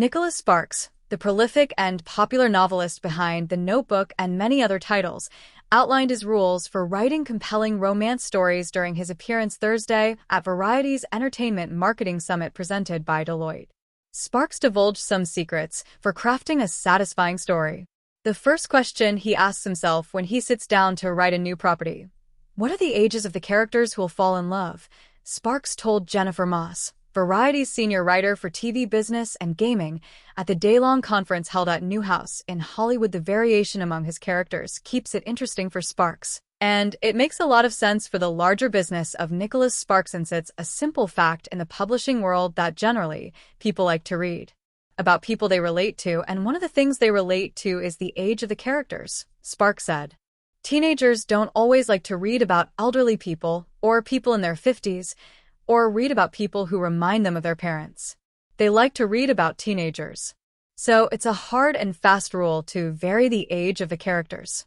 Nicholas Sparks, the prolific and popular novelist behind The Notebook and many other titles, outlined his rules for writing compelling romance stories during his appearance Thursday at Variety's Entertainment Marketing Summit presented by Deloitte. Sparks divulged some secrets for crafting a satisfying story. The first question he asks himself when he sits down to write a new property: what are the ages of the characters who will fall in love? Sparks told Jennifer Moss, Variety's senior writer for TV business and gaming, at the day-long conference held at Newhouse in Hollywood. The variation among his characters keeps it interesting for Sparks, and it makes a lot of sense for the larger business of Nicholas Sparks, since it's a simple fact in the publishing world that generally people like to read about people they relate to, and one of the things they relate to is the age of the characters, Sparks said. Teenagers don't always like to read about elderly people or people in their 50s, or read about people who remind them of their parents. They like to read about teenagers. So it's a hard and fast rule to vary the age of the characters.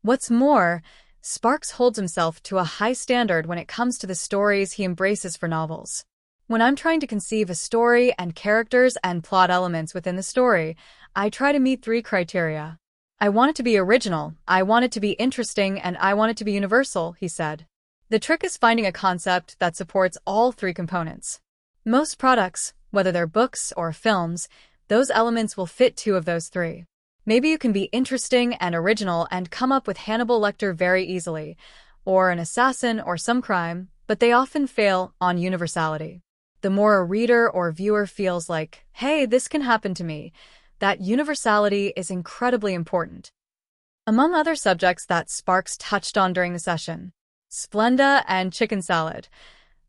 What's more, Sparks holds himself to a high standard when it comes to the stories he embraces for novels. When I'm trying to conceive a story and characters and plot elements within the story, I try to meet 3 criteria. I want it to be original, I want it to be interesting, and I want it to be universal, he said. The trick is finding a concept that supports all 3 components. Most products, whether they're books or films, those elements will fit 2 of those 3. Maybe you can be interesting and original and come up with Hannibal Lecter very easily, or an assassin or some crime, but they often fail on universality. The more a reader or viewer feels like, hey, this can happen to me, that universality is incredibly important. Among other subjects that Sparks touched on during the session, Splenda and chicken salad.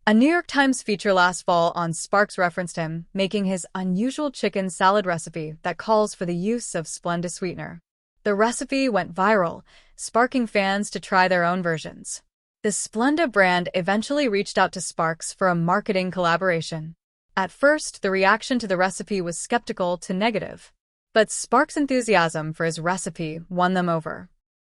A New York Times feature last fall on Sparks referenced him making his unusual chicken salad recipe that calls for the use of Splenda sweetener. The recipe went viral, sparking fans to try their own versions. The Splenda brand eventually reached out to Sparks for a marketing collaboration. At first, the reaction to the recipe was skeptical to negative, but Sparks' enthusiasm for his recipe won them over.